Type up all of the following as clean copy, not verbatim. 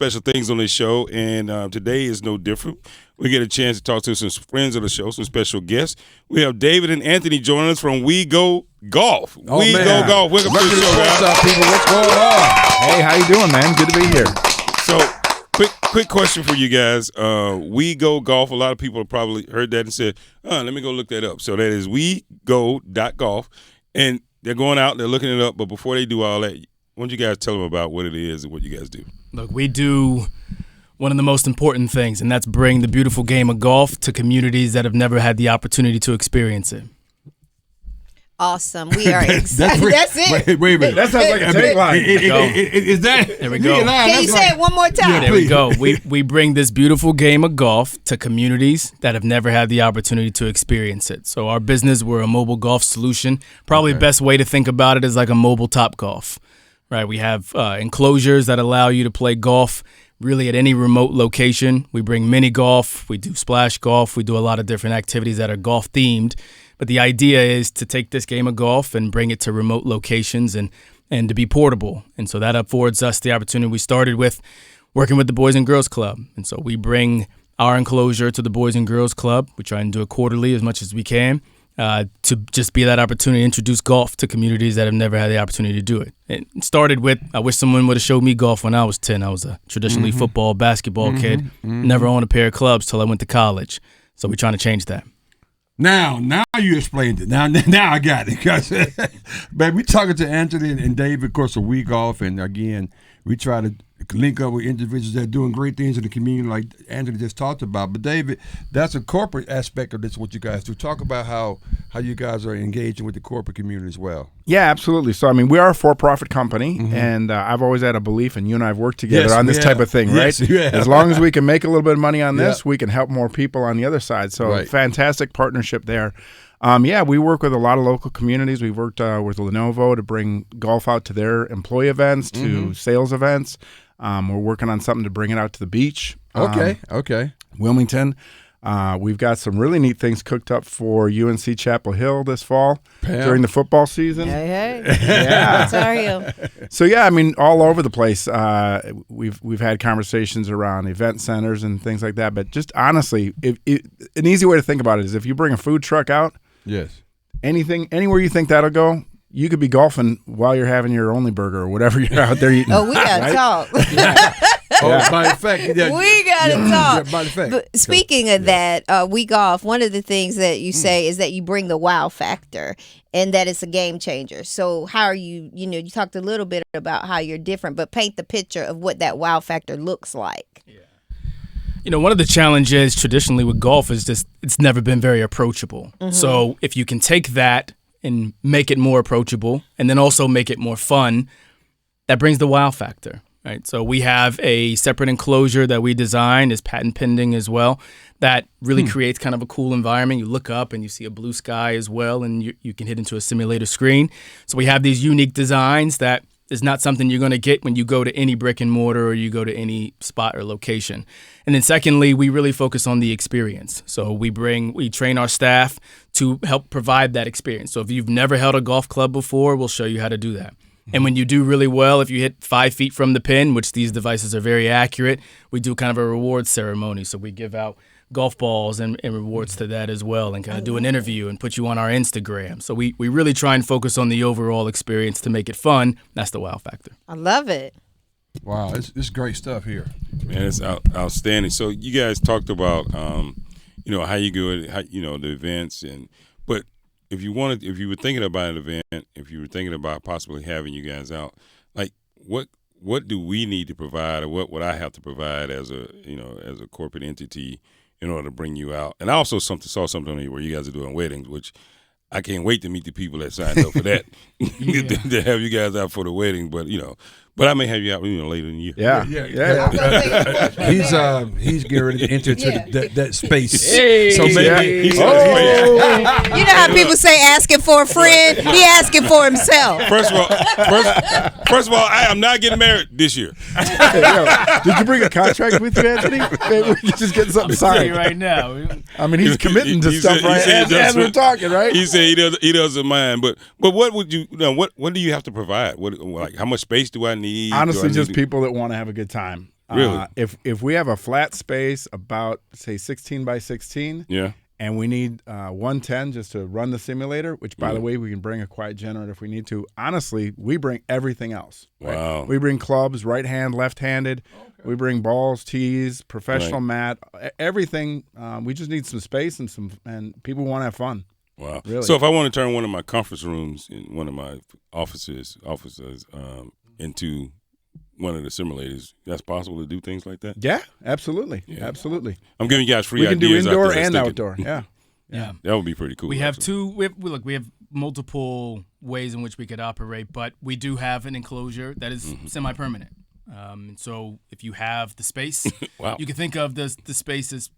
special things on this show, and today is no different. We get a chance to talk to some friends of the show, some special guests. We have David and Anthony joining us from WeGo Golf. WeGo Golf. Welcome to the show, guys. What's up, people? What's going on? Hey, how you doing, man? Good to be here. So, quick question for you guys. WeGo Golf. A lot of people have probably heard that and said, let me go look that up. So that is WeGo.golf, and they're going out, they're looking it up. But before they do all that, why don't you guys tell them about what it is and what you guys do? Look, we do one of the most important things, and that's bring the beautiful game of golf to communities that have never had the opportunity to experience it. Awesome. We are excited. That's it. Wait a minute. That sounds like a big line. Is that? There we go. Can you say it one more time? There we go. We bring this beautiful game of golf to communities that have never had the opportunity to experience it. So our business, we're a mobile golf solution. Probably the best way to think about it is like a mobile Topgolf, right? We have enclosures that allow you to play golf really at any remote location. We bring mini golf. We do splash golf. We do a lot of different activities that are golf themed. But the idea is to take this game of golf and bring it to remote locations and to be portable. And so that affords us the opportunity. We started with working with the Boys and Girls Club. And so we bring our enclosure to the Boys and Girls Club. We try and do it quarterly as much as we can to just be that opportunity to introduce golf to communities that have never had the opportunity to do it. It started with, I wish someone would have showed me golf when I was 10. I was a traditionally football, basketball kid, never owned a pair of clubs till I went to college. So we're trying to change that. Now you explained it. Now I got it. But we talking to Anthony and Dave, of course, of WeGolf, and again, we try to link up with individuals that are doing great things in the community, like Anthony just talked about. But David, that's a corporate aspect of this. What you guys do. Talk about how you guys are engaging with the corporate community as well. Yeah, absolutely. So, I mean, we are a for-profit company, and I've always had a belief, and you and I have worked together on this type of thing, right? Yes, as long as we can make a little bit of money on this, we can help more people on the other side. So, fantastic partnership there. We work with a lot of local communities. We've worked with Lenovo to bring golf out to their employee events, to sales events. We're working on something to bring it out to the beach. Okay. Wilmington. We've got some really neat things cooked up for UNC Chapel Hill this fall during the football season. Hey. Yeah. Sorry. So, I mean, all over the place. We've had conversations around event centers and things like that. But just honestly, an easy way to think about it is if you bring a food truck out, anywhere you think that'll go, you could be golfing while you're having your only burger or whatever you're out there eating. Oh, we got to talk. By the fact, we got to talk. By the fact. But speaking of that, WeGolf, one of the things that you say is that you bring the wow factor and that it's a game changer. So how are you, you talked a little bit about how you're different, but paint the picture of what that wow factor looks like. Yeah. One of the challenges traditionally with golf is just it's never been very approachable. So if you can take that and make it more approachable and then also make it more fun, that brings the wow factor, right? So we have a separate enclosure that we designed, is patent pending as well, that really creates kind of a cool environment. You look up and you see a blue sky as well, and you can hit into a simulator screen. So we have these unique designs that is not something you're going to get when you go to any brick and mortar or you go to any spot or location. And then secondly, we really focus on the experience. So we train our staff to help provide that experience. So if you've never held a golf club before, we'll show you how to do that. And when you do really well, if you hit 5 feet from the pin, which these devices are very accurate, we do kind of a rewards ceremony. So we give out golf balls and rewards to that as well, and kind of do an interview and put you on our Instagram. So we really try and focus on the overall experience to make it fun. That's the wow factor. I love it. Wow, it's great stuff here. Man, it's outstanding. So you guys talked about how you go, the events, but if you were thinking about an event, if you were thinking about possibly having you guys out, like what do we need to provide, or what would I have to provide as a corporate entity in order to bring you out? And I also saw something on here where you guys are doing weddings, which I can't wait to meet the people that signed up for that to have you guys out for the wedding. But I may have you out later in the year. Yeah. He's getting ready to enter into that space. Hey. So maybe you know how people say asking for a friend? He asking for himself. First of all, I am not getting married this year. Did you bring a contract with you, Anthony? Maybe we can just get something signed right now. I mean, he's committing to stuff as we're talking, right? He said he doesn't mind, but what would you? What do you have to provide? How much space do I need? Honestly, just people that want to have a good time. Really? If we have a flat space about, say, 16 by 16, Yeah. and we need 110 just to run the simulator, which, by the way, we can bring a quiet generator if we need to. Honestly, we bring everything else. Right? Wow. We bring clubs, right hand, left handed. Okay. We bring balls, tees, professional mat, everything. We just need some space and people want to have fun. Wow. Really. So if I want to turn one of my conference rooms in one of my offices into one of the simulators, that's possible to do things like that? Yeah, absolutely. Yeah. Absolutely. I'm giving you guys free we can ideas. do indoor out there. and outdoor. Yeah. Yeah. That would be pretty cool. We have we have multiple ways in which we could operate, but we do have an enclosure that is semi-permanent. So if you have the space, wow. You can think of the space as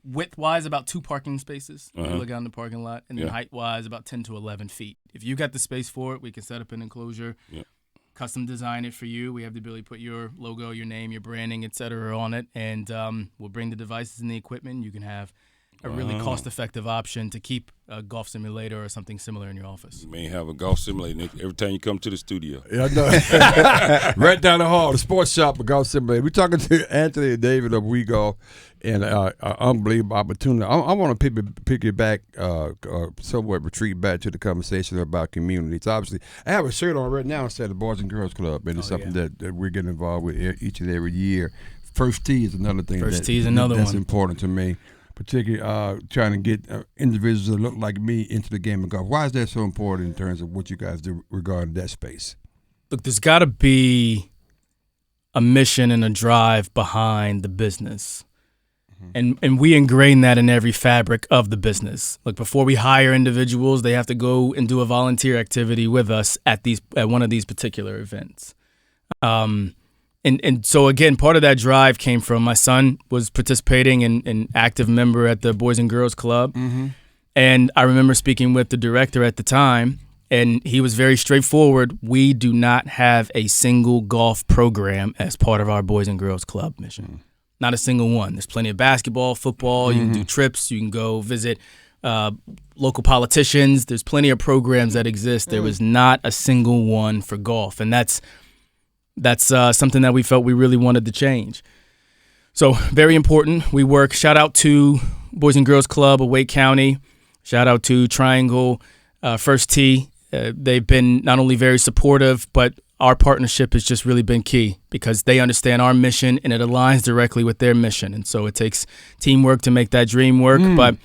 width-wise about 2 parking spaces. You look out in the parking lot, and then height-wise about 10 to 11 feet. If you got the space for it, we can set up an enclosure. Yep. Custom design it for you. We have the ability to put your logo, your name, your branding, et cetera, on it, and we'll bring the devices and the equipment. You can have a really cost-effective option to keep a golf simulator or something similar in your office. You may have a golf simulator every time you come to the studio. Yeah, I know. Right down the hall, the sports shop, a golf simulator. We're talking to Anthony and David of WeGo, and unbelievable opportunity. I want to pick it back, somewhat retreat back to the conversation about communities. Obviously, I have a shirt on right now instead of Boys and Girls Club, and it's something that we're getting involved with each and every year. First tee is another thing. First tee is another that's one. important to me. Particularly trying to get individuals that look like me into the game of golf. Why is that so important in terms of what you guys do regarding that space? Look, there's got to be a mission and a drive behind the business. And we ingrain that in every fabric of the business. Look, before we hire individuals, they have to go and do a volunteer activity with us at one of these particular events. And so, again, part of that drive came from my son was participating in an active member at the Boys and Girls Club. Mm-hmm. And I remember speaking with the director at the time, and he was very straightforward. We do not have a single golf program as part of our Boys and Girls Club mission. Mm-hmm. Not a single one. There's plenty of basketball, football. Mm-hmm. You can do trips. You can go visit local politicians. There's plenty of programs that exist. There was not a single one for golf. And that's something that we felt we really wanted to change. So very important. We work, shout out to Boys and Girls Club of Wake County. Shout out to Triangle, First Tee. They've been not only very supportive, but our partnership has just really been key because they understand our mission and it aligns directly with their mission. And so it takes teamwork to make that dream work. But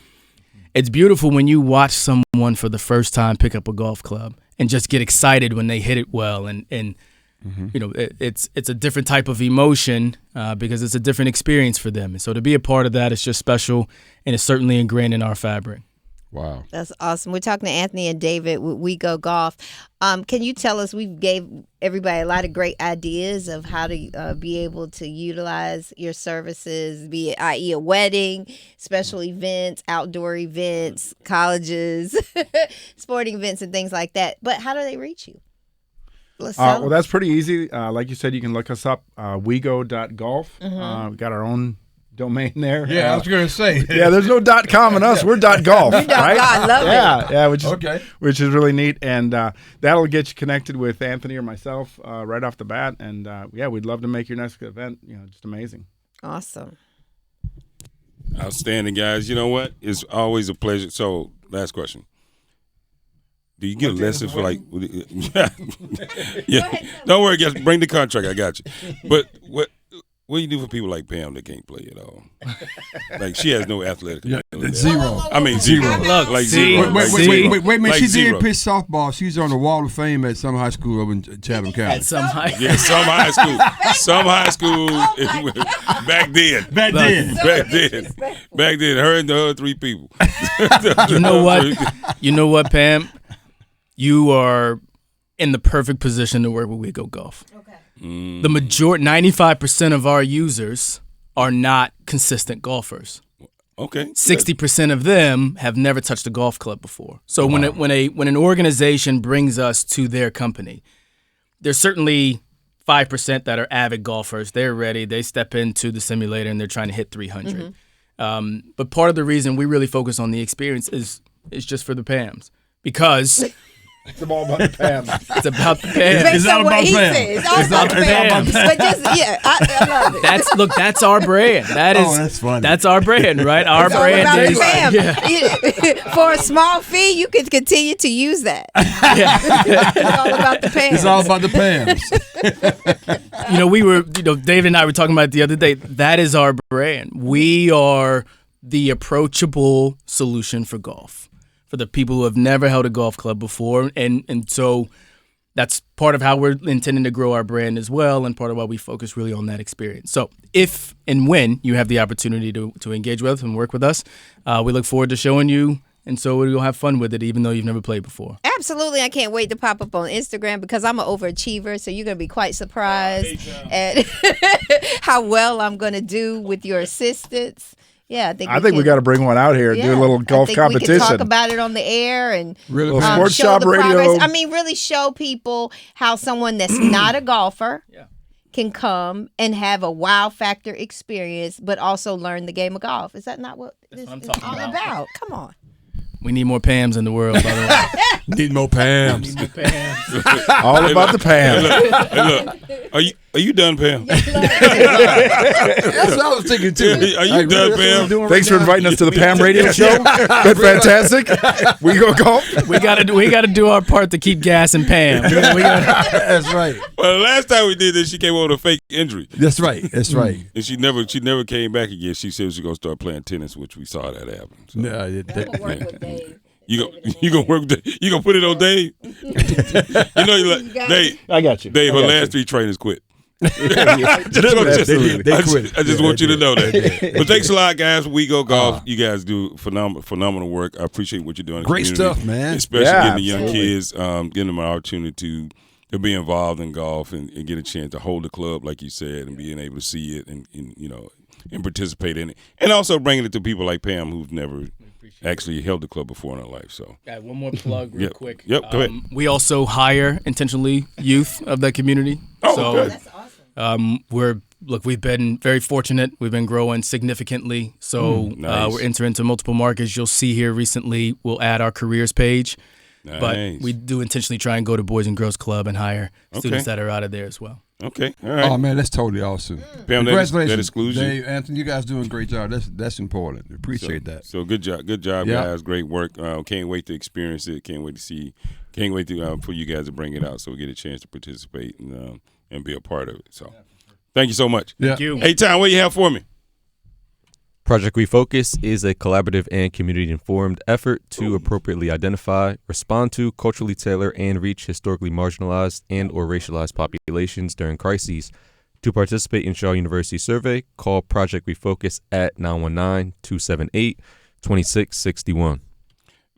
it's beautiful when you watch someone for the first time pick up a golf club and just get excited when they hit it well. And you know, it's a different type of emotion because it's a different experience for them. And so to be a part of that is just special, and it's certainly ingrained in our fabric. Wow. That's awesome. We're talking to Anthony and David with WeGo Golf. Can you tell us, we gave everybody a lot of great ideas of how to be able to utilize your services, be it i.e. a wedding, special events, outdoor events, colleges, sporting events and things like that. But how do they reach you? Well, that's pretty easy. Like you said, you can look us up, WeGo.golf. We've got our own domain there. Yeah, I was going to say. Yeah, there's no .com in us. We're .golf, right? I love it. Yeah, which is really neat, and that'll get you connected with Anthony or myself right off the bat. And we'd love to make your next event, just amazing. Awesome. Outstanding, guys. You know what? It's always a pleasure. So, last question. Do you get lessons for like? Yeah, don't worry, guys. Bring the contract. I got you. But what do you do for people like Pam that can't play at all? Like she has no athletic ability. Zero. I mean zero. Look, like see, zero. Wait, man. Like She zero. did pitch softball. She's on the Wall of Fame at some high school over in Chatham County. At some high. Yeah, some high school. Some high school back then. Back then. Her and the other 3 people. You know what? You know what, Pam? You are in the perfect position to work with WeGo Golf. Okay. The majority, 95% of our users are not consistent golfers. Okay. 60% of them have never touched a golf club before. So when an organization brings us to their company, there's certainly 5% that are avid golfers. They're ready. They step into the simulator and they're trying to hit 300. But part of the reason we really focus on the experience is just for the Pams because It's all about the Pam. It's about the Pam. Based It's on all what about he Pam. said. It's all It's about all- the it's all Pam. about Pam. But just, yeah, I love it. That's our brand. That is that's funny. That's our brand, right? Our It's all brand about is the Pam. yeah. For a small fee, you could continue to use that. It's all about the Pam. It's all about the Pams. David and I were talking about it the other day. That is our brand. We are the approachable solution for golf, for the people who have never held a golf club before. And so that's part of how we're intending to grow our brand as well, and part of why we focus really on that experience. So if and when you have the opportunity to engage with us and work with us, we look forward to showing you, and so we'll have fun with it, even though you've never played before. Absolutely. I can't wait to pop up on Instagram because I'm an overachiever, so you're going to be quite surprised at how well I'm going to do with your assistance. Yeah, I think we got to bring one out here and do a little golf I think competition. We can talk about it on the air and Really? Little sports show shop the radio. progress. I mean, really show people how someone that's not a golfer can come and have a wow factor experience, but also learn the game of golf. Is that not what this I'm is talking all about. about? Come on. We need more Pams in the world, by the way. Need more Pams. All about the Pam. Hey, look, are you done, Pam? That's what I was thinking too. Are you done, Pam? Thanks for inviting us to the Pam Radio Show. Been fantastic. We go golf. We gotta do our part to keep gas and Pam. That's right. Well, the last time we did this, she came over with a fake injury, That's right. That's right. and she never came back again. She said she was gonna start playing tennis, which we saw that happen. So. No, Work with Dave. You gonna work? You gonna put it on Dave? You like Dave. I got you. Dave, I her got last you. 3 trainers quit. Absolutely. They quit. I just want you to know that. But thanks a lot, guys. WeGo Golf. You guys do phenomenal work. I appreciate what you're doing. in the Great community, stuff, man. Especially Yeah, getting the young absolutely. kids, getting them an opportunity to be involved in golf and get a chance to hold the club, like you said, and being able to see it and participate in it, and also bringing it to people like Pam who've never actually held the club before in her life. So. Got one more plug real quick. Yep, go ahead. We also hire intentionally youth of the community. Oh, so good. That's awesome. we've been very fortunate. We've been growing significantly. So nice. we're entering into multiple markets. You'll see here recently we'll add our careers page. Nice. But we do intentionally try and go to Boys and Girls Club and hire students that are out of there as well. Okay, all right. Oh man, that's totally awesome. Pam, Congratulations, that excludes you. Dave, Anthony. You guys doing a great job. That's important. Appreciate that. So good job, Yeah. guys. Great work. Can't wait to experience it. Can't wait to see. Can't wait to for you guys to bring it out so we get a chance to participate and be a part of it. So, thank you so much. Yeah. Thank you. Hey, Tom, what do you have for me? Project Refocus is a collaborative and community-informed effort to appropriately identify, respond to, culturally tailor, and reach historically marginalized and or racialized populations during crises. To participate in Shaw University's survey, call Project Refocus at 919-278-2661.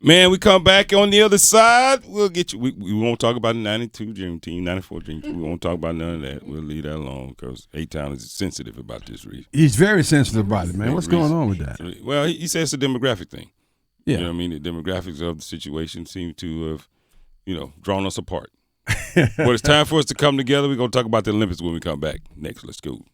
Man, we come back on the other side. We'll get you. We won't talk about the 92 Dream Team, 94 Dream Team. We won't talk about none of that. We'll leave that alone because A-Town is sensitive about this, Reese. He's very sensitive about it, man. What's going on with that? Well, he says it's a demographic thing. Yeah. You know what I mean? The demographics of the situation seem to have, drawn us apart. But it's time for us to come together. We're going to talk about the Olympics when we come back. Next, let's go.